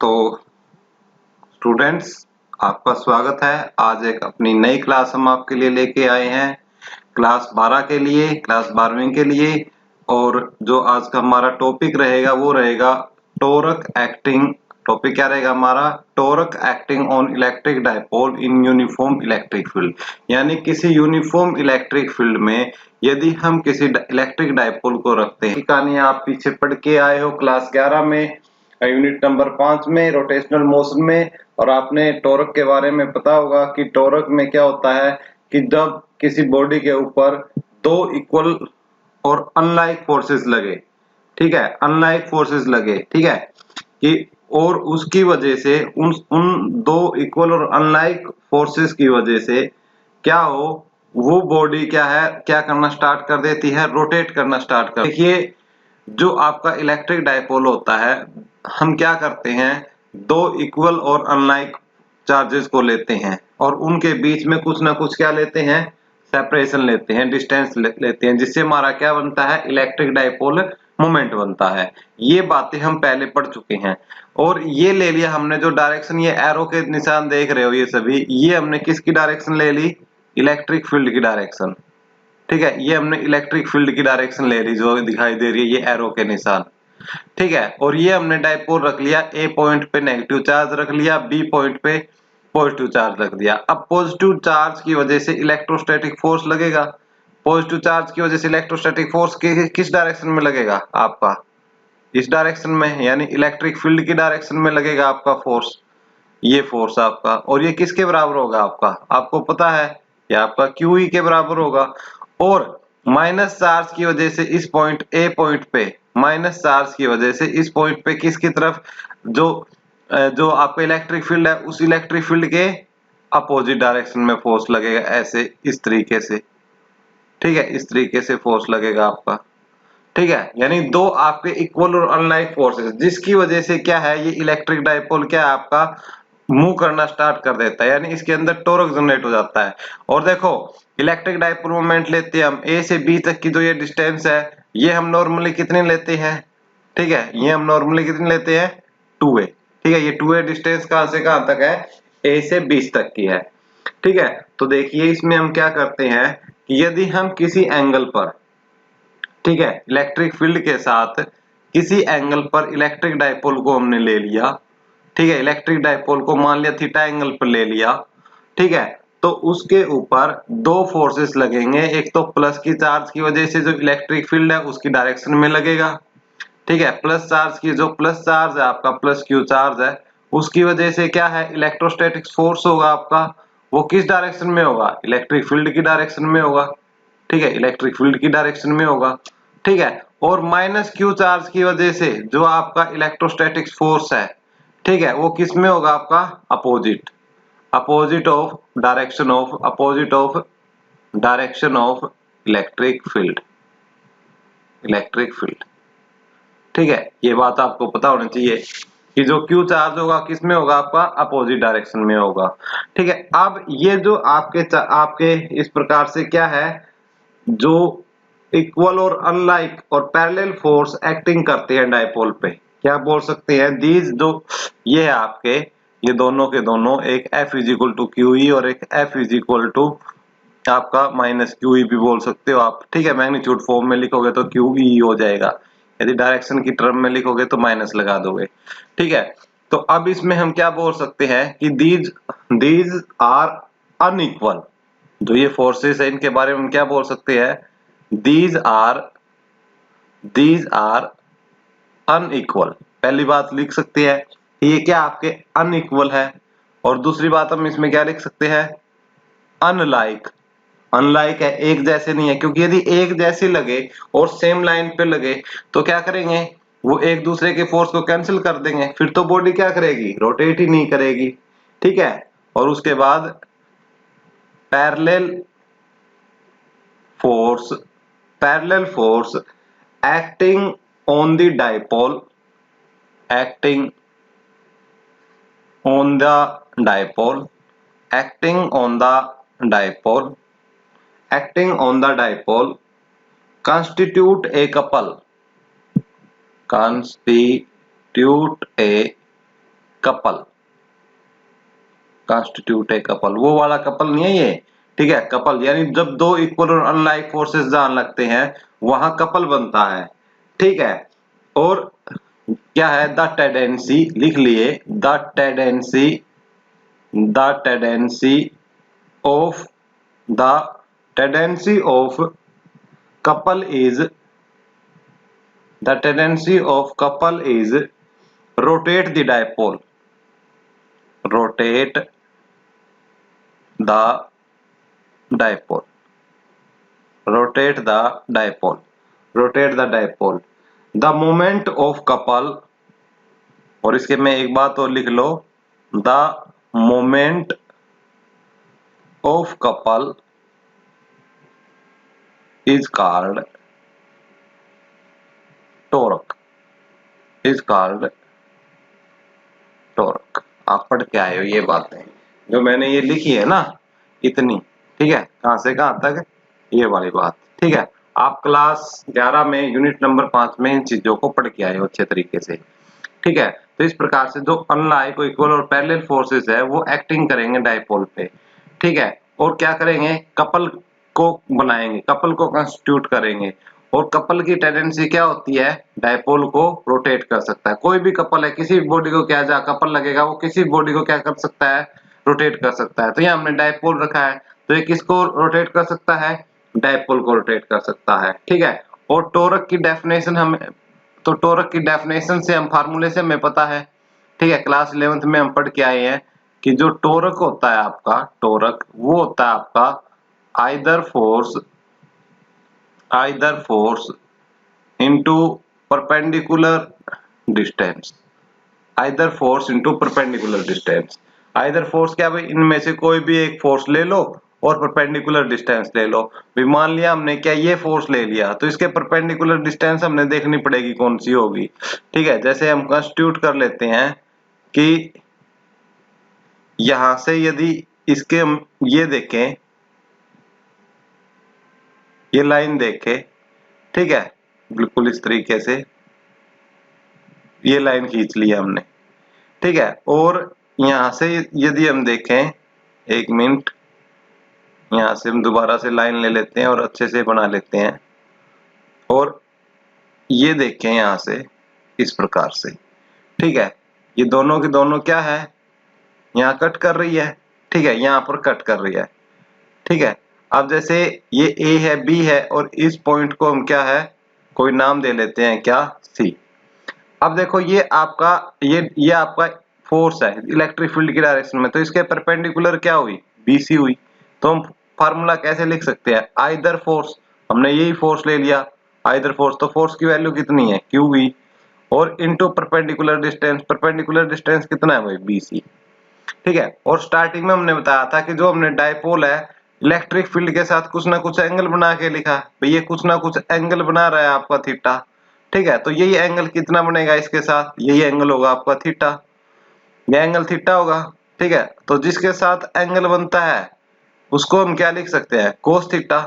तो स्टूडेंट्स, आपका स्वागत है। आज एक अपनी नई क्लास हम आपके लिए लेके आए हैं, क्लास 12 के लिए, क्लास 12वीं के लिए। और जो आज का हमारा टॉपिक रहेगा वो रहेगा टॉर्क एक्टिंग। टॉपिक क्या रहेगा हमारा? Torque acting on electric dipole in uniform electric field. यानी किसी यूनिफॉर्म इलेक्ट्रिक फील्ड में यदि हम किसी इलेक्ट्रिक डाइपोल को रखते हैं। कहानी आप पीछे पढ़ के आए हो क्लास 11 में, यूनिट नंबर 5 में, रोटेशनल मोशन में। और आपने टॉर्क के बारे में पता होगा कि टॉर्क में क्या होता है कि जब किसी बॉडी के ऊपर दो इक्वल और अनलाइक फोर्सेस लगे, ठीक है, अनलाइक फोर्सेस लगे, ठीक है, कि और उसकी वजह से उन दो इक्वल और अनलाइक फोर्सेस की वजह से क्या हो, वो बॉडी क्या है, क्या करना स्टार्ट कर देती है, रोटेट करना स्टार्ट कर। देखिए, जो आपका इलेक्ट्रिक डाइपोल होता है, हम क्या करते हैं, दो इक्वल और अनलाइक चार्जेस को लेते हैं और उनके बीच में कुछ ना कुछ क्या लेते हैं, सेपरेशन लेते हैं, डिस्टेंस लेते हैं, जिससे हमारा क्या बनता है, इलेक्ट्रिक डाइपोल मोमेंट बनता है। ये बातें हम पहले पढ़ चुके हैं। और ये ले लिया हमने जो डायरेक्शन, ये एरो के निशान देख रहे हो ये सभी, ये हमने किसकी डायरेक्शन ले ली? इलेक्ट्रिक फील्ड की डायरेक्शन। ठीक है, ये हमने इलेक्ट्रिक फील्ड की डायरेक्शन ले ली जो दिखाई दे रही है, ये एरो के निशान, ठीक है। और ये हमने डाइपोल रख लिया, ए पॉइंट पे नेगेटिव चार्ज रख लिया, बी पॉइंट पे पॉजिटिव चार्ज रख दिया। अब पॉजिटिव चार्ज की वजह से इलेक्ट्रोस्टैटिक फोर्स लगेगा। पॉजिटिव चार्ज की वजह से इलेक्ट्रोस्टैटिक फोर्स किस डायरेक्शन में लगेगा? आपका इस डायरेक्शन में, यानी इलेक्ट्रिक फील्ड की डायरेक्शन में लगेगा आपका फोर्स, ये फोर्स आपका। और ये किसके बराबर होगा आपका? आपको पता है, ये आपका QE के बराबर होगा। और माइनस चार्ज की वजह से इस पॉइंट ए पॉइंट पे, माइनस चार्ज की वजह से इस पॉइंट पे किसकी तरफ, जो आपका इलेक्ट्रिक फील्ड है, उस इलेक्ट्रिक फील्ड के अपोजिट डायरेक्शन में फोर्स लगेगा, ऐसे, इस तरीके से, ठीक है, इस तरीके से फोर्स लगेगा आपका, ठीक है। यानी दो आपके इक्वल और अनलाइक फोर्सेस, जिसकी वजह से क्या है, ये इलेक्ट्रिक डाइपोल क्या है आपका, मूव करना स्टार्ट कर देता है, यानी इसके अंदर टॉर्क जनरेट हो जाता है। और देखो, इलेक्ट्रिक डाइपोल मोमेंट लेते हैं हम, ए से बी तक की जो ये डिस्टेंस है, ये हम नॉर्मली कितने लेते हैं, ठीक है, ये हम नॉर्मली कितने लेते हैं, 2a, ठीक है। ये 2a डिस्टेंस कहां से कहां तक है? ए से 20 तक की है, ठीक है। तो देखिए, इसमें हम क्या करते हैं कि यदि हम किसी एंगल पर, ठीक है, इलेक्ट्रिक फील्ड के साथ किसी एंगल पर इलेक्ट्रिक डाइपोल को हमने ले लिया, ठीक है, इलेक्ट्रिक डाइपोल को मान लिया थीटा एंगल पर ले लिया, ठीक है, तो उसके ऊपर दो फोर्सेस लगेंगे। एक तो प्लस की चार्ज की वजह से जो इलेक्ट्रिक फील्ड है उसकी डायरेक्शन में लगेगा, ठीक है, प्लस चार्ज की, जो प्लस चार्ज है आपका, प्लस क्यू चार्ज है, उसकी वजह से क्या है, इलेक्ट्रोस्टैटिक फोर्स होगा आपका, वो किस डायरेक्शन में होगा? इलेक्ट्रिक फील्ड की डायरेक्शन में होगा, ठीक है, इलेक्ट्रिक फील्ड की डायरेक्शन में होगा, ठीक है। और माइनस क्यू चार्ज की वजह से जो आपका इलेक्ट्रोस्टैटिक फोर्स है, ठीक है, वो किस में होगा आपका? Opposite, opposite of direction of, opposite of direction of electric field, electric field, ठीक है। ये बात आपको पता होनी चाहिए कि जो क्यू चार्ज होगा किस में होगा आपका? अपोजिट डायरेक्शन में होगा, ठीक है। अब ये जो आपके इस प्रकार से क्या है, जो इक्वल और अनलाइक और पैरेलल फोर्स एक्टिंग करते हैं डाइपोल पे, क्या बोल सकते हैं? दीज जो ये है आपके, ये दोनों के दोनों, एक F is equal to QE और एक F इज इक्वल टू आपका माइनस QE भी बोल सकते हो आप, ठीक है। मैग्नीट्यूड फॉर्म में लिखोगे तो QE हो जाएगा, यदि डायरेक्शन की टर्म में लिखोगे तो माइनस लगा दोगे, ठीक है। तो अब इसमें हम क्या बोल सकते हैं कि दीज आर अनइक्वल। जो ये फोर्सेस है इनके बारे में हम क्या बोल सकते हैं? these are unequal। पहली बात लिख सकते हैं कि ये क्या आपके अनइक्वल है। और दूसरी बात हम इसमें क्या लिख सकते हैं? अनलाइक, अनलाइक है, एक जैसे नहीं है, क्योंकि यदि एक जैसे लगे और सेम लाइन पे लगे तो क्या करेंगे, वो एक दूसरे के फोर्स को कैंसिल कर देंगे, फिर तो बॉडी क्या करेगी, रोटेट ही नहीं करेगी, ठीक है। और उसके बाद parallel force acting on the dipole, acting on the dipole, acting on the dipole, acting on the dipole constitute a couple, constitute a couple, constitute a couple, वो वाला कपल नहीं है ये, ठीक है। कपल यानी जब दो इक्वल और अनलाइक फोर्सेस जहां लगते हैं वहां कपल बनता है, ठीक है। और क्या है, द टेंडेंसी, लिख लिए, the tendency, the tendency of, the tendency of couple is, the tendency of couple is rotate the dipole, rotate the dipole, rotate the dipole, rotate the dipole, the moment of couple, और इसके में एक बात और लिख लो, the moment of couple is called torque, is called torque। आप पढ़ के आए हो ये बातें, जो मैंने ये लिखी है ना इतनी, ठीक है, कहां से कहां तक, ये वाली बात, ठीक है। आप क्लास 11 में यूनिट नंबर 5 में इन चीजों को पढ़ के आए हो अच्छे तरीके से, ठीक है। तो इस प्रकार से जो अनलाइक, इक्वल और पैरेलल फोर्सेस है वो एक्टिंग करेंगे डाइपोल पे, ठीक है। और क्या करेंगे, कपल को बनाएंगे, कपल को कंस्टिट्यूट करेंगे। और कपल की टेंडेंसी क्या होती है, डाइपोल को रोटेट कर सकता है। कोई भी कपल है, किसी भी बॉडी को क्या जहाँ कपल लगेगा वो किसी बॉडी को क्या कर सकता है, रोटेट कर सकता है। तो यहाँ हमने डाइपोल रखा है, तो ये किसको रोटेट कर सकता है, डाइपोल को रोटेट कर सकता है, ठीक है। और टोरक की डेफिनेशन हमें, तो टोरक की डेफिनेशन से हम फार्मूले से हमें पता है, ठीक है, क्लास 11th में हम पढ़ के आए हैं कि जो टोरक होता है आपका, टोरक वो होता है आपका either force into perpendicular distance, either force into perpendicular distance. Either force क्या भाई, इनमें से कोई भी एक फोर्स ले लो और परपेंडिकुलर डिस्टेंस ले लो। भी मान लिया हमने क्या ये फोर्स ले लिया, तो इसके परपेंडिकुलर डिस्टेंस हमने देखनी पड़ेगी कौन सी होगी, ठीक है। जैसे हम कंस्टिट्यूट कर लेते हैं कि यहां से यदि इसके हम ये देखें, ये लाइन देखें, ठीक है, बिल्कुल इस तरीके से ये लाइन खींच लिया हमने, ठीक है। और यहां से यदि हम देखें, एक मिनट, यहां से हम दोबारा से लाइन ले लेते हैं और अच्छे से बना लेते हैं। और ये देखें यहां से इस प्रकार से, ठीक है, ये दोनों की दोनों क्या है, यहाँ कट कर रही है, ठीक है, यहाँ पर कट कर रही है, ठीक है। अब जैसे ये ए है, बी है, और इस पॉइंट को हम क्या है, कोई नाम दे लेते हैं, क्या, सी। अब देखो ये आपका, ये आपका फोर्स है इलेक्ट्रिक फील्ड की डायरेक्शन में, तो इसके परपेंडिकुलर क्या हुई, बीसी हुई। तो हम फार्मूला कैसे लिख सकते हैं, आइदर फोर्स, हमने यही फोर्स ले लिया, आइदर फोर्स, तो फोर्स की वैल्यू कितनी है, क्यू वी, और into perpendicular distance, perpendicular distance कितना है भाई, बीसी, ठीक है। और स्टार्टिंग में हमने बताया था कि जो हमने डाइपोल है इलेक्ट्रिक फील्ड के साथ कुछ ना कुछ एंगल बना के लिखा, भाई ये कुछ ना कुछ एंगल बना रहा है आपका थीटा, ठीक है। तो यही एंगल कितना बनेगा इसके साथ, यही एंगल होगा आपका थीटा, ये एंगल थीटा होगा, ठीक है। तो जिसके साथ एंगल बनता है उसको हम क्या लिख सकते हैं, कोस थीटा।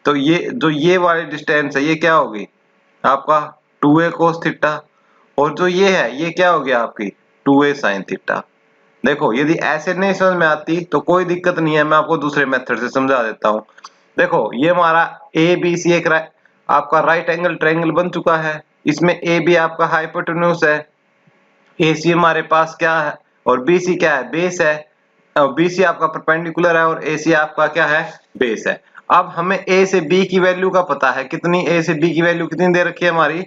तो ये जो ये वाली डिस्टेंस है ये क्या होगी आपका 2a कोस थीटा, और जो ये है ये क्या हो गया आपकी 2a साइन थीटा। देखो यदि ऐसे नहीं समझ में आती तो कोई दिक्कत नहीं है, मैं आपको दूसरे मेथड से समझा देता हूँ। देखो ये हमारा ए बी सी एक आपका राइट एंगल ट्रायंगल बन चुका है, इसमें ए बी आपका हाइपोटेन्यूज है, ए सी हमारे पास क्या है, और बी सी क्या है, बेस है, और बी सी आपका परपेंडिकुलर है, और ए सी आपका क्या है, बेस है। अब हमें ए से बी की वैल्यू का पता है, कितनी, ए से बी की वैल्यू कितनी दे रखी है हमारी,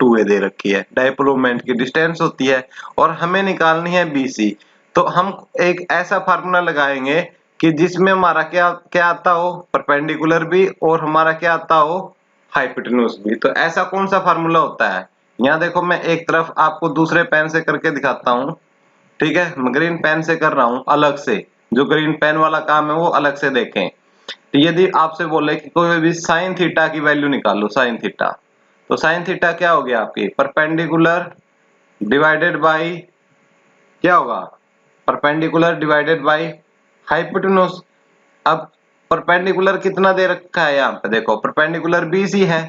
2a दे रखी है, डाइपोल मोमेंट की डिस्टेंस होती है, और हमें निकालनी है BC। तो हम एक ऐसा फार्मूला लगाएंगे कि जिसमें हमारा क्या क्या आता हो, परपेंडिकुलर भी, और हमारा क्या आता हो, हाइपोटेन्यूज भी। तो ऐसा कौन सा फार्मूला होता है, यहाँ देखो मैं एक तरफ आपको दूसरे पेन से करके दिखाता हूँ, ठीक है, मैं ग्रीन पेन से कर रहा हूँ अलग से, जो ग्रीन पेन वाला काम है वो अलग से देखें। तो यदि आपसे बोले कि कोई भी साइन थीटा की वैल्यू निकालो, साइन थीटा, तो साइन थीटा क्या हो गया आपकी, परपेंडिकुलर डिवाइडेड बाय क्या होगा, परपेंडिकुलर डिवाइडेड बाय हाइपोटेन्यूज। अब परपेंडिकुलर कितना दे रखा है यहाँ पे, देखो परपेंडिकुलर BC है,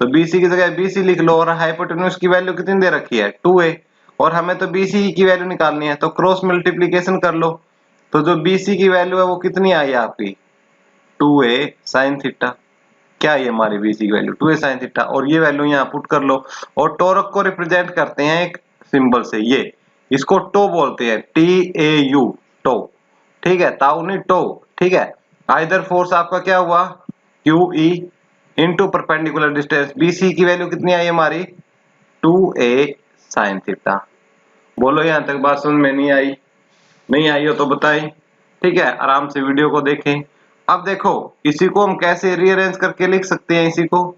तो BC की जगह BC लिख लो, और हाइपोटेन्यूज की वैल्यू कितनी दे रखी है, 2a, और हमें तो BC की वैल्यू निकालनी है, तो क्रॉस मल्टीप्लीकेशन कर लो। तो जो BC की वैल्यू है वो कितनी आई आपकी 2a sin थीटा। क्या है हमारी BC की वैल्यू 2a sin थीटा, और ये वैल्यू यहाँ पुट कर लो। और टॉर्क को रिप्रेजेंट करते हैं एक सिंबल से, ये इसको टो बोलते हैं, TAU टो, ठीक है, ताउनी टो, ठीक है। आइदर फोर्स आपका क्या हुआ QE into perpendicular distance. BC की वैल्यू कितनी आई हमारी 2a sin थीटा। बोलो यहाँ तक बात समझ में नहीं आई? नहीं आई हो तो बताएं, ठीक है, आराम से वीडियो को देखें। अब देखो इसी को हम कैसे रीअरेंज करके लिख सकते हैं, इसी को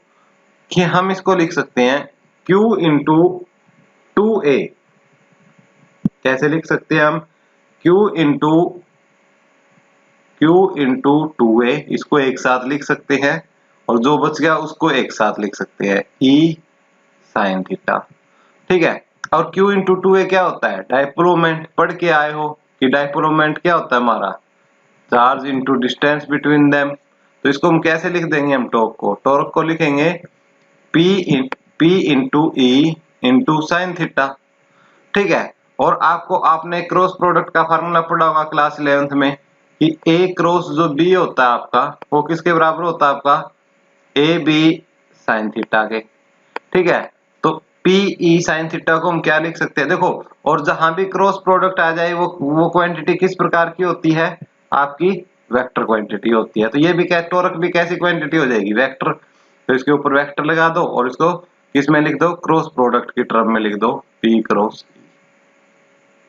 कि हम इसको लिख सकते हैं Q इंटू 2a। कैसे लिख सकते हैं हम Q इंटू 2a, इसको एक साथ लिख सकते हैं, और जो बच गया उसको एक साथ लिख सकते हैं E sin थीटा, ठीक है। और Q इंटू 2a क्या होता है, डायपोल मोमेंट। पढ़ के आए हो कि डायपोल मोमेंट क्या होता है हमारा, charge into distance between them. तो इसको हम कैसे लिख देंगे, हम टॉर्क को लिखेंगे P into E into sine theta, ठीक है। और आपने क्रॉस प्रोडक्ट का फार्मूला पढ़ा होगा क्लास 11th में कि A क्रॉस जो B होता है आपका, वो किसके बराबर होता है आपका AB साइन थीटा के, ठीक है। तो PE साइन थीटा को हम क्या लिख सकते हैं, देखो, और जहां भी क्रॉस प्रोडक्ट आ जाए वो क्वांटिटी किस प्रकार की होती है, आपकी वेक्टर क्वांटिटी होती है। तो ये भी टॉर्क भी कैसी क्वांटिटी हो जाएगी, वेक्टर। तो इसके ऊपर वेक्टर लगा दो और इसको किस में लिख दो, क्रॉस प्रोडक्ट की टर्म में लिख दो P क्रॉस,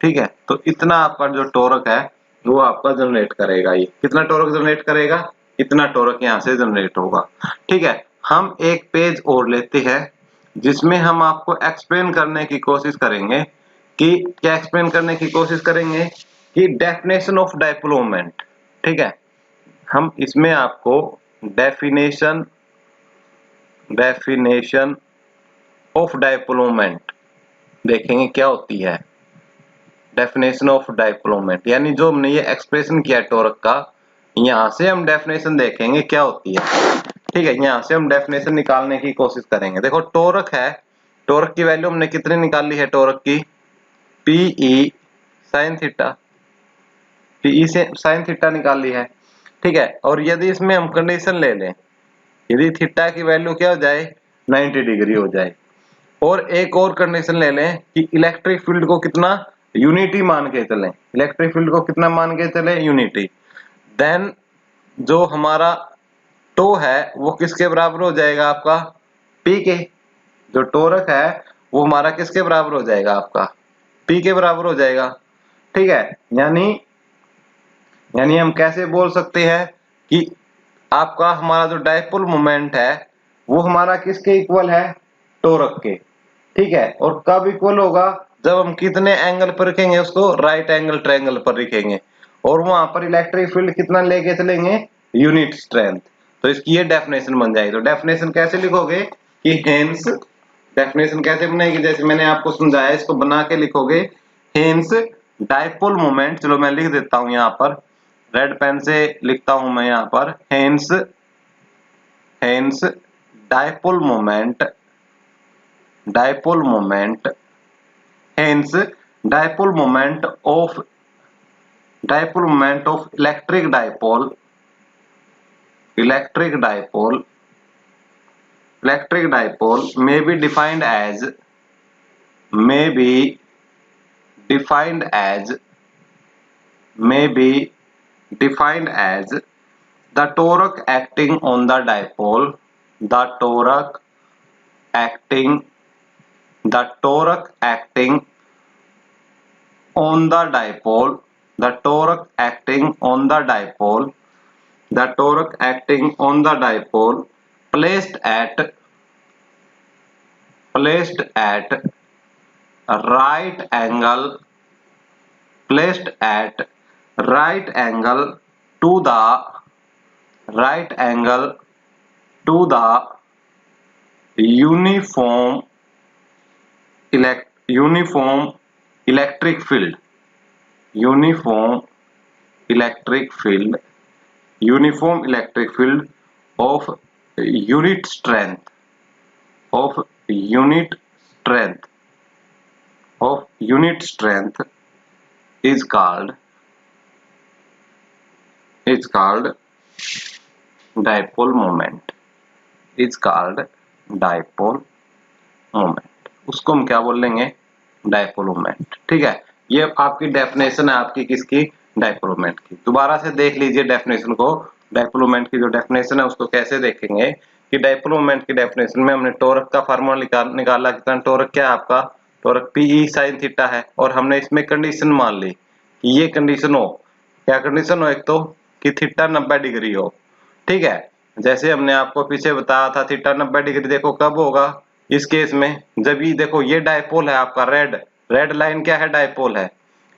ठीक है। तो इतना आपका जो टॉर्क है वो आपका जनरेट करेगा। ये कितना टॉर्क जनरेट करेगा, इतना टॉर्क यहाँ से जनरेट होगा, ठीक है। हम एक पेज और लेते हैं जिसमें हम आपको एक्सप्लेन करने की कोशिश करेंगे कि क्या एक्सप्लेन करने की कोशिश करेंगे कि डेफिनेशन ऑफ डायपोल मोमेंट, ठीक है। हम इसमें आपको डेफिनेशन ऑफ डायपोल मोमेंट देखेंगे क्या होती है। डेफिनेशन ऑफ डायपोल मोमेंट यानी जो हमने ये एक्सप्रेशन किया टॉर्क का, यहाँ से हम डेफिनेशन देखेंगे क्या होती है, ठीक है। यहाँ से हम डेफिनेशन निकालने की कोशिश करेंगे। देखो टॉर्क है, टॉर्क की वैल्यू हमने कितनी निकाली है, टॉर्क की PE साइन थीटा, PE से साइन थीटा निकाली है, ठीक है। और यदि इसमें हम कंडीशन ले लें, यदि थीटा की वैल्यू क्या हो जाए 90 डिग्री हो जाए, और एक और कंडीशन ले लें कि इलेक्ट्रिक फील्ड को कितना यूनिटी मान के चलें, इलेक्ट्रिक फील्ड को कितना मान के चले यूनिटी, देन जो हमारा टो है वो किसके बराबर हो जाएगा आपका P के। जो टॉर्क है वो हमारा किसके बराबर हो जाएगा आपका P के बराबर हो जाएगा, ठीक है। यानी हम कैसे बोल सकते हैं कि आपका हमारा जो डायपोल मोमेंट है वो हमारा किसके इक्वल है, टॉर्क के, ठीक है। और कब इक्वल होगा, जब हम कितने एंगल पर रखेंगे उसको, राइट एंगल ट्रायंगल पर रखेंगे, और वहां पर इलेक्ट्रिक फील्ड कितना लेके चलेंगे, यूनिट स्ट्रेंथ। तो इसकी ये डेफिनेशन बन जाएगी। तो डेफिनेशन कैसे लिखोगे कि हेंस, डेफिनेशन कैसे बनेगी, जैसे मैंने आपको समझाया इसको बना के लिखोगे, हेंस डायपोल मोमेंट। चलो मैं लिख देता हूं यहाँ पर, रेड पेन से लिखता हूं मैं यहाँ पर, hence dipole moment, hence dipole moment of electric dipole may be defined as the torque acting on the dipole, the torque acting on the dipole placed at right angle to the uniform electric field of unit strength, of unit strength is called dipole moment, is called dipole moment. उसको हम क्या बोलेंगे? Dipole moment. ठीक है, ये आपकी definition है आपकी किसकी? डाइपोल मोमेंट की। दोबारा से देख लीजिए डेफिनेशन को। डाइपोल मोमेंट की जो डेफिनेशन है उसको कैसे देखेंगे कि डाइपोल मोमेंट की डेफिनेशन में हमने टॉर्क का फार्मूला निकाला। कितना टॉर्क? क्या है आपका? टॉर्क पीई साइन थीटा है। और हमने इसमें कंडीशन मान ली कि ये कंडीशन हो, क्या कंडीशन हो? एक तो कि थीटा 90 डिग्री हो। ठीक है, जैसे हमने आपको पीछे बताया था थीटा 90 डिग्री देखो कब होगा? इस केस में जब ये देखो ये डाइपोल है आपका, रेड लाइन क्या है? डाइपोल है।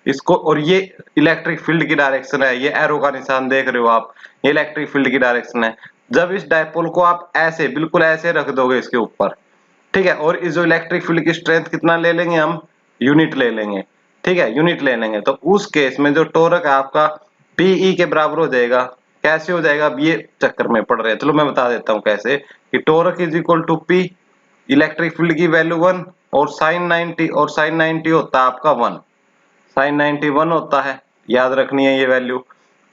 इसको, और ये इलेक्ट्रिक फील्ड की डायरेक्शन है, ये एरो का निशान देख रहे हो आप, ये इलेक्ट्रिक फील्ड की डायरेक्शन है। जब इस डाइपोल को आप ऐसे बिल्कुल ऐसे रख दोगे इसके ऊपर, ठीक है, और इस जो इलेक्ट्रिक फील्ड की स्ट्रेंथ कितना ले लेंगे हम? यूनिट ले लेंगे। ठीक है, यूनिट ले लेंगे तो उस केस में जो टॉर्क है आपका पीई के बराबर हो जाएगा। कैसे हो जाएगा? अब ये चक्कर में पड़ रहे हैं, चलो मैं बता देता हूँ कैसे। कि torque is equal to P, electric field की वैल्यू 1 और साइन 90, और साइन 90 होता है आपका 1, साइन 91 होता है, याद रखनी है ये वैल्यू।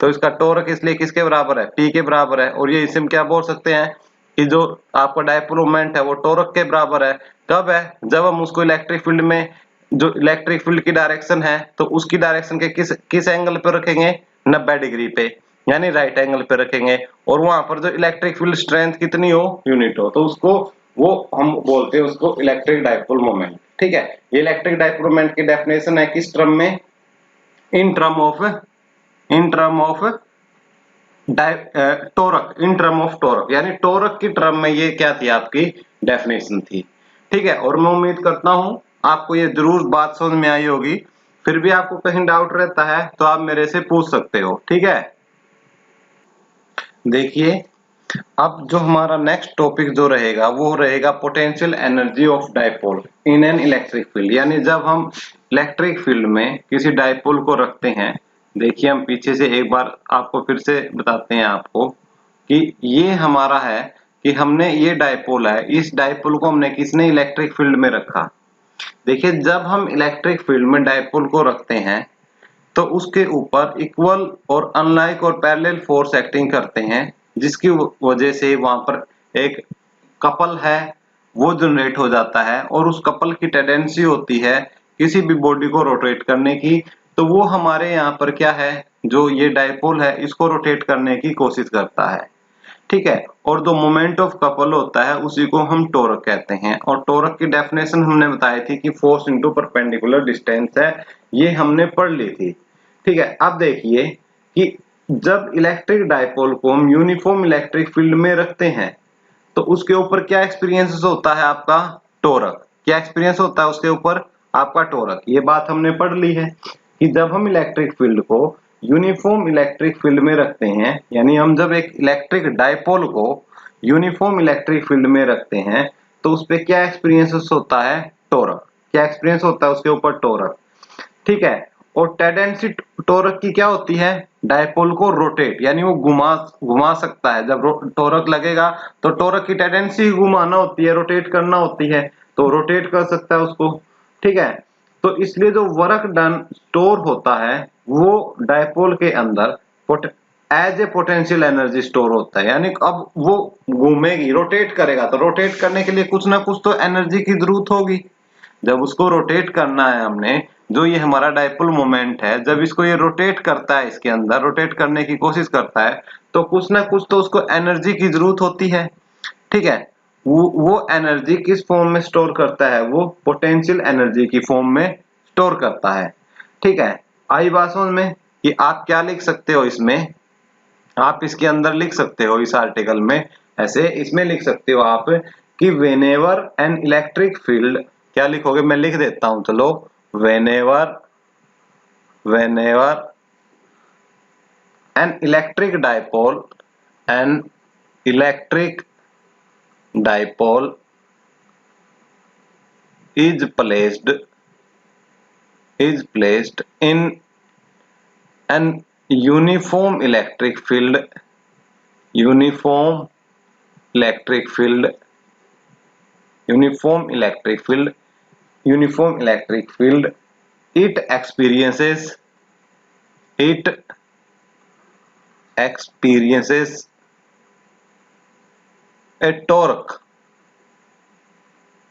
तो इसका टॉर्क इसलिए किसके बराबर है? पी के बराबर है। और ये इसे हम क्या बोल सकते हैं कि जो आपका डाइपोल मोमेंट है वो टॉर्क के बराबर है। कब है? जब हम उसको इलेक्ट्रिक फील्ड में, जो इलेक्ट्रिक फील्ड की डायरेक्शन है तो उसकी डायरेक्शन के किस किस एंगल पे रखेंगे? 90 डिग्री पे, यानी राइट एंगल पे रखेंगे। और वहां पर जो इलेक्ट्रिक फील्ड स्ट्रेंथ कितनी हो? यूनिट हो, तो उसको वो हम बोलते हैं उसको इलेक्ट्रिक डाइपोल मोमेंट। ठीक है, ये इलेक्ट्रिक डाइपोल मोमेंट की डेफिनेशन है किस टर्म में? In term of torque, in term of torque, यानी टोरक की टर्म में ये क्या थी? आपकी डेफिनेशन थी। ठीक है, और मैं उम्मीद करता हूं आपको ये जरूर बात समझ में आई होगी। फिर भी आपको कहीं डाउट रहता है तो आप मेरे से पूछ सकते हो। ठीक है, देखिए अब जो हमारा नेक्स्ट टॉपिक जो रहेगा वो रहेगा potential energy of dipole in an electric field. यानी जब हम इलेक्ट्रिक फील्ड में किसी डाइपोल को रखते हैं, देखिए हम पीछे से एक बार आपको फिर से बताते हैं आपको कि ये हमारा है कि हमने ये डाइपोल है, इस डाइपोल को हमने किसने इलेक्ट्रिक फील्ड में रखा। देखिए जब हम इलेक्ट्रिक फील्ड में डाइपोल को रखते हैं तो उसके ऊपर इक्वल और अनलाइक और पैरेलल फोर्स एक्टिंग करते हैं, जिसकी वजह से वहां पर एक कपल है वो जनरेट हो जाता है। और उस कपल की टेंडेंसी होती है किसी भी बॉडी को रोटेट करने की। तो वो हमारे यहाँ पर क्या है, जो ये डाइपोल है इसको रोटेट करने की कोशिश करता है। ठीक है, और जो मोमेंट ऑफ कपल होता है उसी को हम टॉर्क कहते हैं। और टॉर्क की डेफिनेशन हमने बताई थी कि फोर्स इनटू परपेंडिकुलर डिस्टेंस है, ये हमने पढ़ ली थी। ठीक है, अब देखिए कि जब इलेक्ट्रिक डाइपोल को हम यूनिफॉर्म इलेक्ट्रिक फील्ड में रखते हैं तो उसके ऊपर क्या एक्सपीरियंस होता है? आपका टॉर्क। क्या एक्सपीरियंस होता है उसके ऊपर? आपका टॉर्क। ये बात हमने पढ़ ली है कि जब हम इलेक्ट्रिक फील्ड को यूनिफॉर्म इलेक्ट्रिक फील्ड में रखते हैं, यानी हम जब एक इलेक्ट्रिक डाइपोल को यूनिफॉर्म इलेक्ट्रिक फील्ड में रखते हैं तो उस पर क्या एक्सपीरियंस होता है? टॉर्क। क्या एक्सपीरियंस होता है उसके ऊपर? टॉर्क। ठीक है, और टेंडेंसी टॉर्क की क्या होती है? डाइपोल को रोटेट, यानी वो घुमा घुमा सकता है। जब टॉर्क लगेगा तो टॉर्क की टेंडेंसी घुमाना होती है, रोटेट करना होती है, तो रोटेट कर सकता है उसको। ठीक है, तो इसलिए जो वर्क डन स्टोर होता है वो डाइपोल के अंदर as a potential energy store होता है। यानी अब वो घूमेगी, रोटेट करेगा, तो रोटेट करने के लिए कुछ ना कुछ तो एनर्जी की जरूरत होगी। जब उसको रोटेट करना है हमने, जो ये हमारा डाइपोल मोमेंट है, जब इसको ये रोटेट करता है, इसके अंदर रोटेट करने की कोशिश करता है, तो कुछ ना कुछ तो उसको एनर्जी की जरूरत होती है। ठीक है, वो एनर्जी किस फॉर्म में स्टोर करता है? वो पोटेंशियल एनर्जी की फॉर्म में स्टोर करता है। ठीक है, आई बात समझ में कि आप क्या लिख सकते हो इसमें? आप इसके अंदर लिख सकते हो इस आर्टिकल में, ऐसे इसमें लिख सकते हो आप कि whenever an electric field, क्या लिखोगे? मैं लिख देता हूं, चलो। whenever whenever an electric dipole is placed in an uniform electric field, uniform electric field uniform electric field uniform electric field, it experiences a torque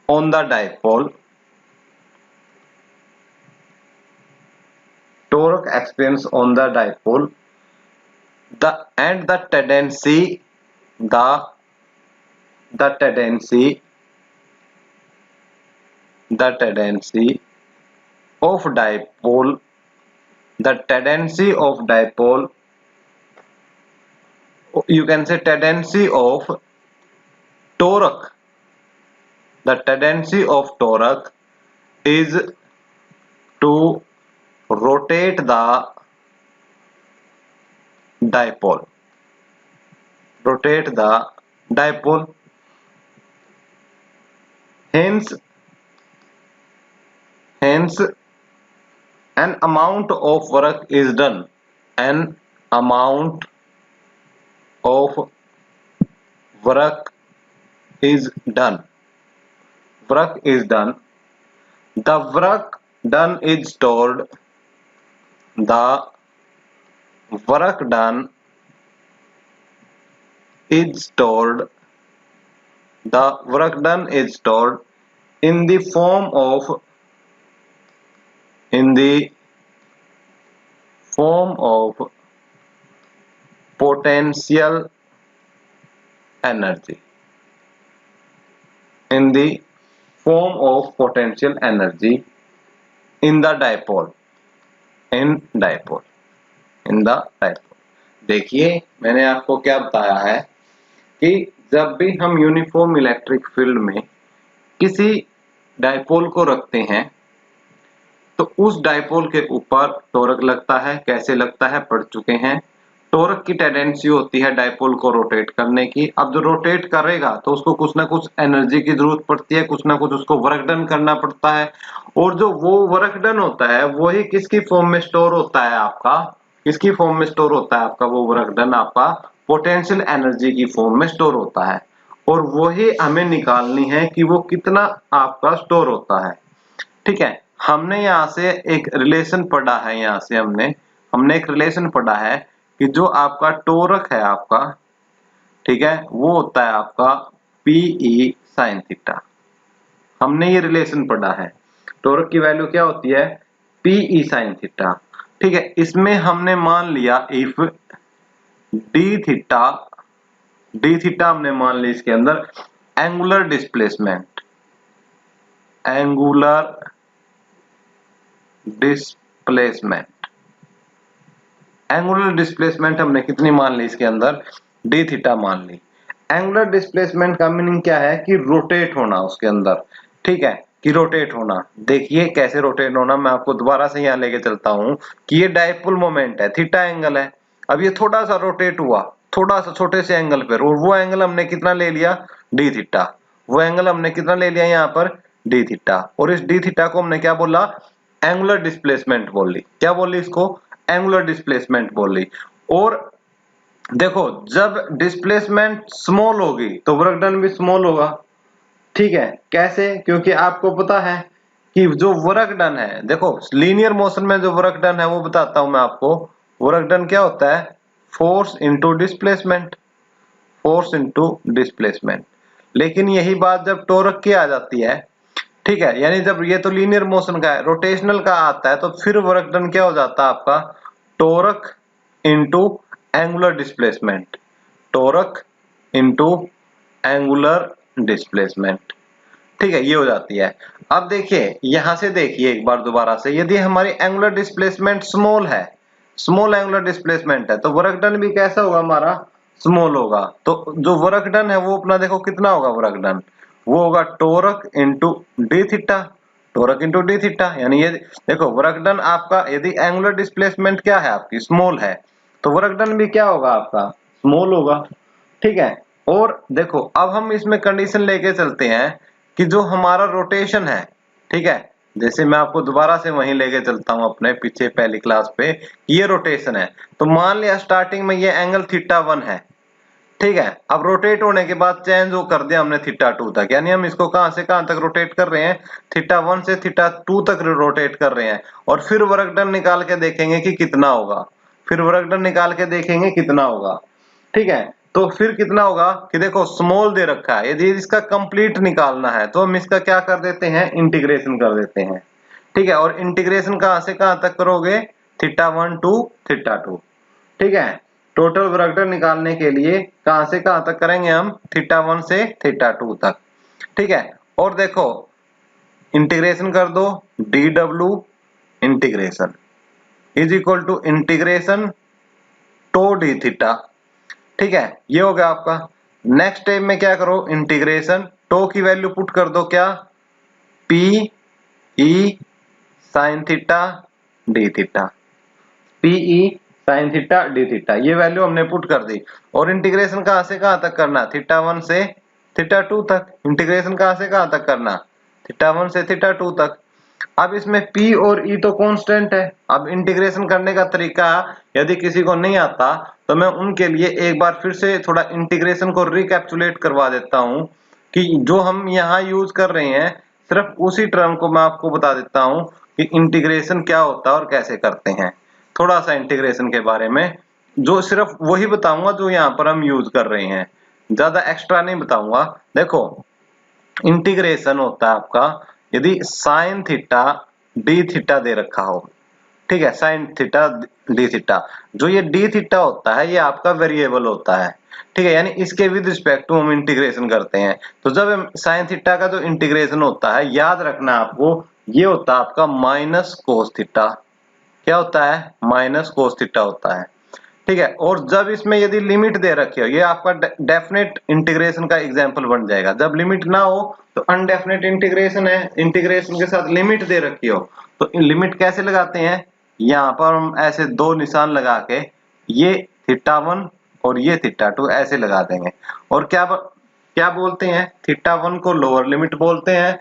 on the dipole. Torque experience on the dipole. The tendency of dipole. The tendency of dipole. You can say tendency of torque. The tendency of torque is to rotate the dipole. Hence an amount of work is done. The work done is stored. The work done is stored in the form of potential energy. In the dipole. देखिए मैंने आपको क्या बताया है कि जब भी हम यूनिफॉर्म इलेक्ट्रिक फील्ड में किसी डाइपोल को रखते हैं तो उस डाइपोल के ऊपर टॉर्क लगता है। कैसे लगता है पढ़ चुके हैं। टॉर्क की टेंडेंसी होती है डाइपोल को रोटेट करने की। अब जो रोटेट करेगा तो उसको कुछ ना कुछ एनर्जी की जरूरत पड़ती है, कुछ ना कुछ उसको वर्क डन करना पड़ता है, और जो वो वर्क डन होता है वही किसकी फॉर्म में स्टोर होता है आपका, वो वर्क डन आपका पोटेंशियल एनर्जी की फॉर्म में स्टोर होता है, और वही हमें निकालनी है कि वो कितना आपका स्टोर होता है। ठीक है, हमने यहाँ से एक रिलेशन पढ़ा है, हमने एक रिलेशन पढ़ा है कि जो आपका टॉर्क है आपका, ठीक है, वो होता है आपका Pe sin थीटा। हमने ये रिलेशन पढ़ा है, टॉर्क की वैल्यू क्या होती है Pe sin थीटा। ठीक है, इसमें हमने मान लिया इफ डी थीटा हमने मान ली इसके अंदर एंगुलर डिस्प्लेसमेंट हमने कितनी मान ली इसके अंदर, डी थीटा मान ली। एंगुलर डिस्प्लेसमेंट का मीनिंग क्या है कि रोटेट होना उसके अंदर। ठीक है, कि रोटेट होना। देखिए कैसे रोटेट होना, मैं आपको दोबारा से यहाँ लेके चलता हूँ कि ये डाइपोल मोमेंट है, थीटा एंगल है। अब ये थोड़ा सा रोटेट हुआ, थोड़ा सा छोटे से एंगल पर, और वो एंगल हमने कितना ले लिया, डी थीटा। वो एंगल हमने कितना ले लिया यहाँ पर, डी थीटा। और इस डी थीटा को हमने क्या बोला, एंगुलर डिस्प्लेसमेंट बोल ली। क्या बोली इसको, एंगुलर डिस्प्लेसमेंट बोल ली। और देखो जब डिस्प्लेसमेंट स्मॉल होगी तो वर्क डन भी स्मॉल होगा। ठीक है, कैसे, क्योंकि आपको पता है कि जो वर्क डन है, देखो लीनियर मोशन में जो वर्क डन है वो बताता हूं मैं आपको। वर्क डन क्या होता है, फोर्स इनटू डिस्प्लेसमेंट। लेकिन यही बात जब टॉर्क की आ जाती है, ठीक है, यानी जब ये तो लीनियर मोशन का है, रोटेशनल का आता है, तो फिर वर्क डन क्या हो जाता है आपका, टॉर्क इनटू एंगुलर डिस्प्लेसमेंट। ठीक है, ये हो जाती है। अब देखिए यहां से देखिए एक बार दोबारा से, यदि हमारी एंगुलर डिस्प्लेसमेंट स्मॉल है, स्मॉल एंगुलर डिस्प्लेसमेंट है, तो वर्क डन भी कैसा होगा हमारा, स्मॉल होगा। तो जो वर्क डन है वो अपना देखो कितना होगा, वर्क डन वो होगा टॉर्क इनटू डी थीटा। यानी ये देखो वर्क डन आपका, यदि एंगुलर डिस्प्लेसमेंट क्या है आपकी, स्मॉल है, तो वर्क डन भी क्या होगा आपका, स्मॉल होगा। ठीक है, और देखो अब हम इसमें कंडीशन लेके चलते हैं कि जो हमारा रोटेशन है, ठीक है, जैसे मैं आपको दोबारा से वहीं लेके चलता हूं अपने पीछे पहली क्लास पे, ये रोटेशन है। तो मान लिया स्टार्टिंग में ये एंगल थीटा 1 है, ठीक है। अब रोटेट होने के बाद चेंज वो कर दिया हमने थीटा 2 तक, यानी हम इसको कहां से कहां तक रोटेट कर रहे हैं, थीटा 1 से थीटा 2 तक रोटेट कर रहे हैं। और फिर वर्क डन निकाल के देखेंगे कि कितना होगा, फिर वर्क डन निकाल के देखेंगे कितना होगा। ठीक है, तो फिर कितना होगा कि देखो स्मॉल दे रखा है, यदि इसका कंप्लीट निकालना है तो हम इसका क्या कर देते हैं, इंटीग्रेशन कर देते हैं। ठीक है, और इंटीग्रेशन कहां से कहां तक करोगे, थीटा 1 टू थीटा 2। ठीक है, टोटल वर्क डन निकालने के लिए कहां से कहां तक करेंगे हम, थीटा 1 से थीटा 2 तक। ठीक है, और देखो इंटीग्रेशन कर दो, D W integration is equal to integration tau D theta. ठीक है, ये हो गया आपका। नेक्स्ट स्टेप में क्या करो, इंटीग्रेशन टो की वैल्यू पुट कर दो, क्या, P E sine theta D theta, PE sine theta D theta, ये वैल्यू हमने पुट कर दी। और इंटीग्रेशन कहां से कहां तक करना, थीटा 1 से थीटा 2 तक। इंटीग्रेशन कहां से कहां तक करना, थीटा 1 से थीटा 2 तक। अब इसमें p और e तो कांस्टेंट है। अब इंटीग्रेशन करने का तरीका यदि किसी को नहीं आता तो मैं उनके लिए एक बार फिर से थोड़ा इंटीग्रेशन को रिकैप्चुलेट करवा देता हूं कि जो हम यहाँ यूज कर रहे हैं सिर्फ उसी टर्म को मैं आपको बता देता हूं कि इंटीग्रेशन क्या होता है और कैसे करते हैं। थोड़ा सा इंटीग्रेशन के बारे में जो सिर्फ वही बताऊंगा जो यहाँ पर हम यूज कर रहे हैं, ज्यादा एक्स्ट्रा नहीं बताऊंगा। देखो इंटीग्रेशन होता है आपका, यदि साइन थीटा डी थीटा दे रखा हो, ठीक है, साइन थीटा डी थीटा, जो ये डी थीटा होता है ये आपका वेरिएबल होता है। ठीक है, यानी इसके विद रिस्पेक्ट टू हम इंटीग्रेशन करते हैं। तो जब साइन थीटा का जो इंटीग्रेशन होता है, याद रखना आपको, ये होता है आपका माइनस कोस थीटा। क्या होता है, माइनस कोस थीटा होता है। ठीक है, और जब इसमें यदि लिमिट दे रखी हो, ये आपका डेफिनेट इंटीग्रेशन का एग्जांपल बन जाएगा। जब लिमिट ना हो तो अनडेफिनेट इंटीग्रेशन है, इंटीग्रेशन के साथ लिमिट दे रखी हो तो लिमिट कैसे लगाते हैं, यहाँ पर हम ऐसे दो निशान लगा के ये थीटा 1 और ये थीटा 2 ऐसे लगा देंगे। और क्या क्या बोलते हैं, थीटा 1 को लोअर लिमिट बोलते हैं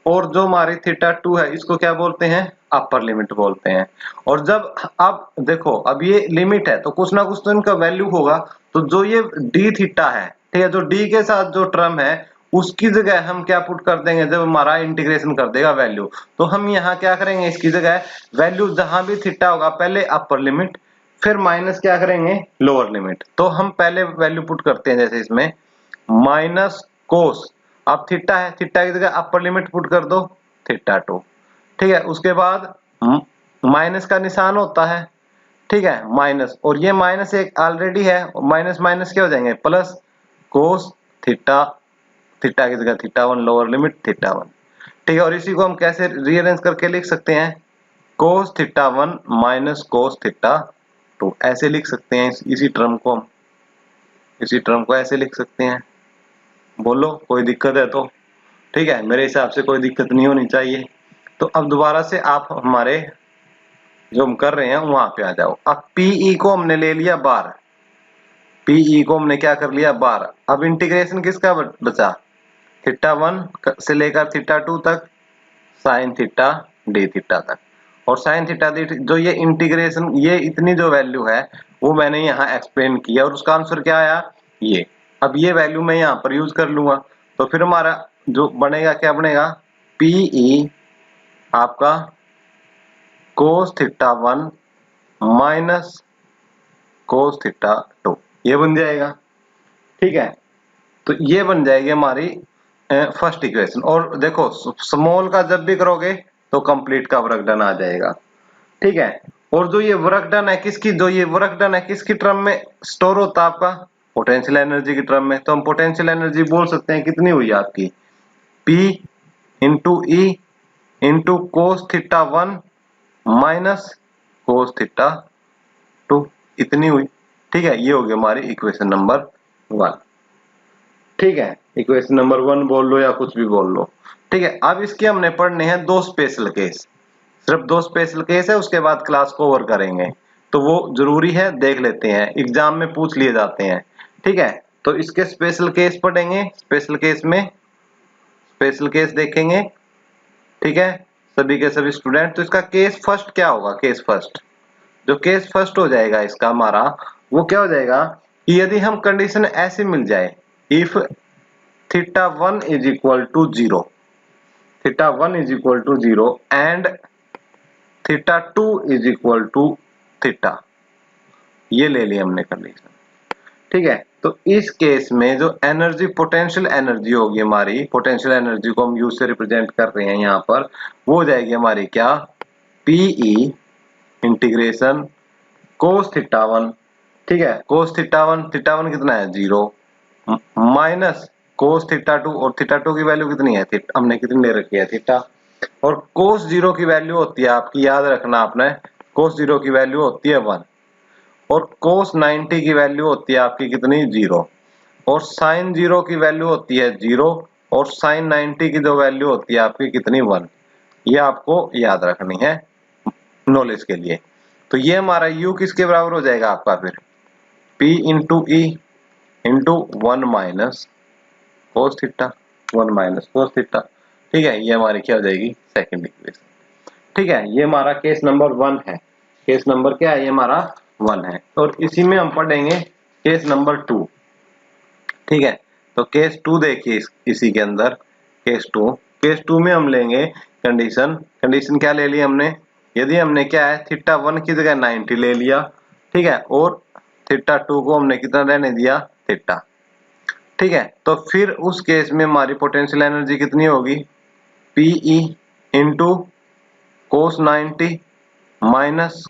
और जो हमारी थीटा 2 है इसको क्या बोलते हैं, अपर लिमिट बोलते हैं। और जब अब देखो अब ये लिमिट है तो कुछ ना कुछ तो इनका वैल्यू होगा। तो जो ये डी थीटा है, ठीक है, जो डी के साथ जो टर्म है उसकी जगह हम क्या पुट कर देंगे, जब हमारा इंटीग्रेशन कर देगा वैल्यू, तो हम यहाँ क्या करेंगे, इसकी जगह वैल्यू जहां भी थीटा होगा पहले अपर लिमिट फिर माइनस क्या करेंगे, लोअर लिमिट। तो हम पहले वैल्यू पुट करते हैं, जैसे इसमें माइनस कोस, अब थीटा है, थीटा की जगह अपर लिमिट पुट कर दो थीटा 2। ठीक है, उसके बाद माइनस का निशान होता है, ठीक है, माइनस, और ये माइनस एक ऑलरेडी है, माइनस माइनस क्या हो जाएंगे, प्लस कोस थीटा, थीटा की जगह थीटा 1 लोअर लिमिट थीटा 1। ठीक है, और इसी को हम कैसे रीअरेंज करके लिख सकते हैं, cos theta 1 minus cos theta 2 ऐसे लिख सकते हैं। इसी टर्म को हम इसी टर्म को ऐसे लिख सकते हैं। बोलो कोई दिक्कत है तो, ठीक है, मेरे हिसाब से कोई दिक्कत नहीं होनी चाहिए। तो अब दोबारा से आप हमारे जो हम कर रहे हैं वहां पे आ जाओ। अब पीई को हमने ले लिया बार, पीई को हमने क्या कर लिया बार। अब इंटीग्रेशन किसका बचा, थीटा 1 से लेकर थीटा 2 तक साइन थीटा डी थीटा तक। और साइन थीटा डी, जो ये इंटीग्रेशन ये इतनी जो वैल्यू है वो मैंने यहाँ एक्सप्लेन किया और उसका आंसर क्या आया, ये। अब ये वैल्यू मैं यहाँ पर यूज कर लूंगा तो फिर हमारा जो बनेगा क्या बनेगा, पीई आपका cos theta 1 minus cos theta 2 ये बन जाएगा। ठीक है, तो ये बन जाएगी हमारी फर्स्ट इक्वेशन। और देखो स्मॉल का जब भी करोगे तो कंप्लीट का वर्क डन आ जाएगा। ठीक है, और जो ये वर्क डन है किसकी, जो ये वर्क डन है किसकी टर्म में स्टोर होता है, आपका पोटेंशियल एनर्जी की टर्म में। तो हम पोटेंशियल एनर्जी बोल सकते हैं कितनी हुई आपकी, P into E into cos theta 1 minus cos theta 2 इतनी हुई। ठीक है, ये हो गई हमारी इक्वेशन नंबर 1। ठीक है, इक्वेशन नंबर 1 बोल लो या कुछ भी बोल लो। ठीक है, अब इसके हमने पढ़ने हैं दो स्पेशल केस, सिर्फ दो स्पेशल केस है, उसके बाद क्लास को ओवर करेंगे। तो वो जरूरी है, देख लेते हैं, एग्जाम में पूछ लिए जाते हैं। ठीक है, तो इसके स्पेशल केस पढ़ेंगे, स्पेशल केस में स्पेशल केस देखेंगे। ठीक है, सभी के सभी स्टूडेंट। तो इसका केस फर्स्ट क्या होगा, केस फर्स्ट, जो केस फर्स्ट हो जाएगा इसका हमारा वो क्या हो जाएगा कि यदि हम कंडीशन ऐसे मिल जाए, if theta 1 is equal to 0, theta 1 is equal to 0 and theta 2 is equal to theta, ये ले ली हमने कंडीशन। ठीक है, तो इस केस में जो एनर्जी, पोटेंशियल एनर्जी होगी हमारी, पोटेंशियल एनर्जी को हम यू से रिप्रेजेंट कर रहे हैं यहाँ पर, वो हो जाएगी हमारी क्या, पीई इंटीग्रेशन कोस थीटा 1, ठीक है, कोस थीटा 1, थीटा 1 कितना है 0, माइनस कोस थीटा 2, और थीटा 2 की वैल्यू कितनी है, हमने कितनी ले रखी है थीटा, और कोस 0 की वैल्यू होती है आपकी, याद रखना आपने, कोस 0 की वैल्यू होती है 1, और कोस 90 की वैल्यू होती है आपकी कितनी 0, और साइन 0 की वैल्यू होती है 0, और साइन 90 की जो वैल्यू होती है आपकी कितनी 1, ये आपको याद रखनी है नॉलेज के लिए। तो ये हमारा u किसके बराबर हो जाएगा आपका, फिर p into E into 1 minus cos theta, 1 minus cos theta. ठीक है, ये हमारी क्या हो जाएगी, सेकंड इक्वेशन। ठीक है, ये हमारा केस नंबर 1 है। केस नंबर क्या है, ये हमारा 1 है, और इसी में हम पढ़ेंगे केस नंबर 2। ठीक है, तो केस 2 देखिए, इसी के अंदर केस 2 में हम लेंगे कंडीशन क्या ले ली हमने, यदि हमने क्या है थीटा 1 की जगह 90 ले लिया, ठीक है, और थीटा 2 को हमने कितना रहने दिया, थीटा। ठीक है, तो फिर उस केस में हमारी पोटेंशियल एनर्जी कितनी होगी, PE into cos 90 minus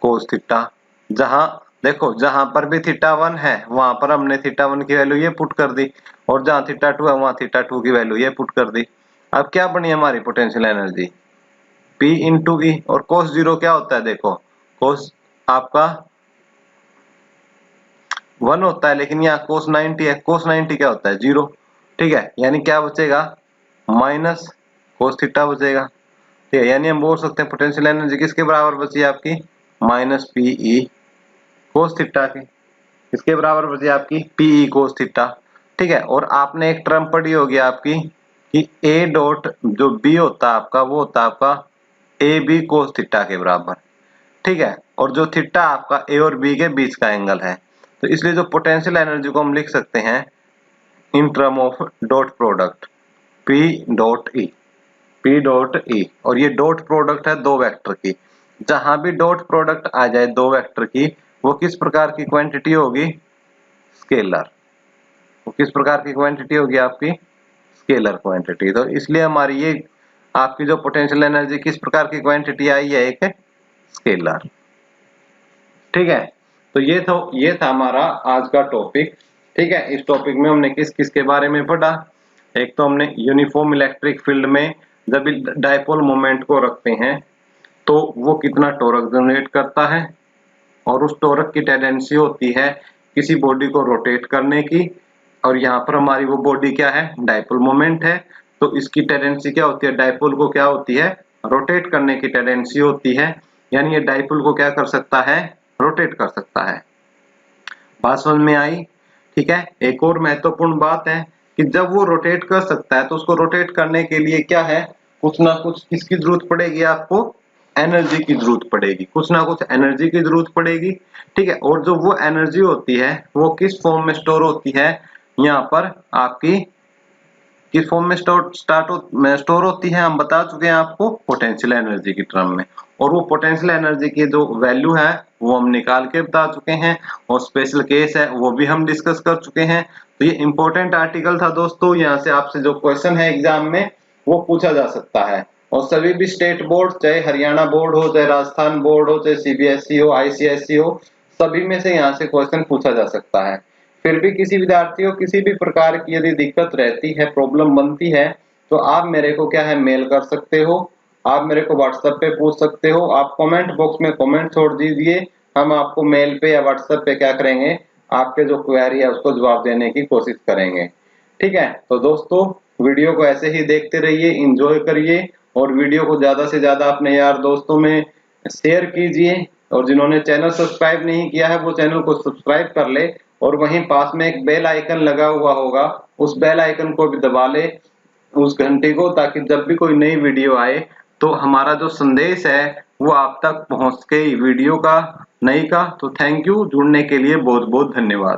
cos theta. जहां देखो, जहां पर भी थीटा 1 है वहां पर हमने थीटा 1 की वैल्यू ये पुट कर दी, और जहां थीटा 2 है वहां थीटा 2 की वैल्यू ये पुट कर दी। अब क्या बनी हमारी पोटेंशियल एनर्जी, P इंटू ई, और कोस 0 क्या होता है, देखो कोस आपका 1 होता है, लेकिन यहाँ कोस 90 है, कोस 90 क्या होता है 0। ठीक है, यानी क्या बचेगा, माइनस कोस थीटा बचेगा। ठीक है, यानी हम बोल सकते हैं पोटेंशियल एनर्जी किसके बराबर बची आपकी, माइनस पीई कोस थीटा के, किसके बराबर बची आपकी, पीई कोस थीटा। ठीक है, और आपने एक टर्म पढ़ी होगी आपकी कि ए डॉट जो बी होता है आपका, वो होता है आपका ए बी कोस थीटा के बराबर। ठीक है, और जो थीटा आपका ए और बी के बीच का एंगल है, तो इसलिए जो पोटेंशियल एनर्जी को हम लिख सकते हैं इन term of dot product P dot E, और ये डॉट प्रोडक्ट है दो वेक्टर की। जहां भी डॉट प्रोडक्ट आ जाए दो वेक्टर की, वो किस प्रकार की क्वांटिटी होगी, स्केलर। वो किस प्रकार की क्वांटिटी होगी आपकी, स्केलर क्वांटिटी। तो इसलिए हमारी ये आपकी जो पोटेंशियल एनर्जी किस प्रकार की क्वांटिटी आई है, एक स्केलर। ठीक है, तो ये था हमारा आज का टॉपिक। ठीक है, इस टॉपिक में हमने किस किस के बारे में पढ़ा, एक तो हमने यूनिफॉर्म इलेक्ट्रिक फील्ड में जब डाइपोल मोमेंट को रखते हैं तो वो कितना टॉर्क जनरेट करता है, और उस टॉर्क की टेंडेंसी होती है किसी बॉडी को रोटेट करने की, और यहाँ पर हमारी वो बॉडी क्या है, डाइपोल मोमेंट है। तो इसकी टेंडेंसी क्या होती है, डाइपोल को क्या होती है, रोटेट करने की टेंडेंसी होती है, यानी ये डाइपोल को क्या कर सकता है, रोटेट कर सकता है। बात समझ में आई। ठीक है, एक और महत्वपूर्ण बात है कि जब वो रोटेट कर सकता है तो उसको रोटेट करने के लिए क्या है, कुछ ना कुछ किसकी जरूरत पड़ेगी, आपको एनर्जी की जरूरत पड़ेगी, कुछ ना कुछ एनर्जी की जरूरत पड़ेगी। ठीक है, और जो वो एनर्जी होती है वो किस फॉर्म में स्टोर होती है, यहाँ पर आपकी किस फॉर्म में स्टोर होती है, हम बता चुके हैं आपको पोटेंशियल एनर्जी की टर्म में, और वो पोटेंशियल एनर्जी की जो वैल्यू है वो हम निकाल के बता चुके हैं, और स्पेशल केस है वो भी हम डिस्कस कर चुके हैं। तो ये इंपॉर्टेंट आर्टिकल था दोस्तों, यहाँ से आपसे जो क्वेश्चन है एग्जाम में वो पूछा जा सकता है, और सभी भी स्टेट बोर्ड, चाहे हरियाणा बोर्ड हो, चाहे राजस्थान बोर्ड हो, चाहे सीबीएसई हो, आईसीएसई हो, सभी में से यहाँ से क्वेश्चन पूछा जा सकता है। फिर भी किसी विद्यार्थी को किसी भी प्रकार की यदि दिक्कत रहती है, प्रॉब्लम बनती है, तो आप मेरे को क्या है, मेल कर सकते हो, आप मेरे को व्हाट्सएप पे पूछ सकते हो, आप कमेंट बॉक्स में कमेंट छोड़ दीजिए, हम आपको मेल पे या व्हाट्सएप पे क्या करेंगे, आपके जो क्वेरी है उसको जवाब देने की कोशिश करेंगे। ठीक है, तो दोस्तों वीडियो को ऐसे ही देखते रहिए, एंजॉय करिए, और वीडियो को ज्यादा से ज्यादा अपने यार दोस्तों में शेयर कीजिए, और जिन्होंने चैनल सब्सक्राइब नहीं किया है वो चैनल को सब्सक्राइब कर ले, और वहीं पास में एक बेल आइकन लगा हुआ होगा, उस बेल आइकन को भी दबा ले, उस घंटे को, ताकि जब भी कोई नई वीडियो आए तो हमारा जो संदेश है वो आप तक पहुंच के वीडियो का नई का। तो थैंक यू, जुड़ने के लिए बहुत बहुत धन्यवाद।